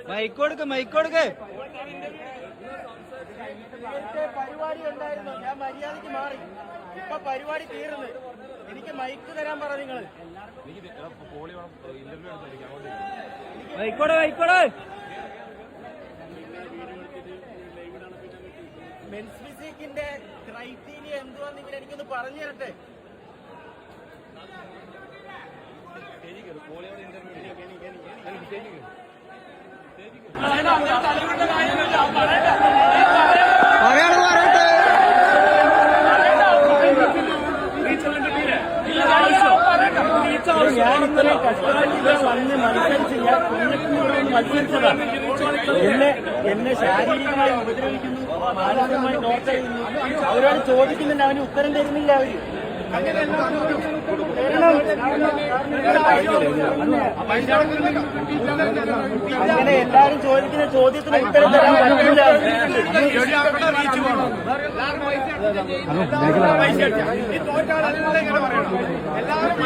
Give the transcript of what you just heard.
മൈക്കോടുക്ക് പരിപാടി ഉണ്ടായിരുന്നു. ഞാൻ മര്യാദക്ക് മാറി. ഇപ്പൊ പരിപാടി തീർന്ന്. എനിക്ക് മൈക്ക് തരാൻ പറ നിങ്ങള്. മെൻസ് ഫിസിക്കിന്റെ ക്രൈറ്റീരിയ എന്തുവാന്ന് ഇങ്ങനെ എനിക്കൊന്ന് പറഞ്ഞു തരട്ടെ. ഞാൻ ഇത്രയും കഷ്ടപ്പെട്ട് വന്ന് മത്സരിച്ച് ഞാൻ മത്സരിച്ചതാണ്. എന്നെ ശാരീരികമായി ഉപദ്രവിക്കുന്നു, മാനസികമായി ടോർച്ചർ ചെയ്യുന്നു. അവരോട് ചോദിക്കുന്നുണ്ട്, അവന് ഉത്തരം തരുന്നില്ല. അവര് അങ്ങനെ എല്ലാരും ചോദിക്കുന്ന ചോദ്യത്തിന് ഉത്തരം തരാൻ പറ്റില്ല. എല്ലാവരും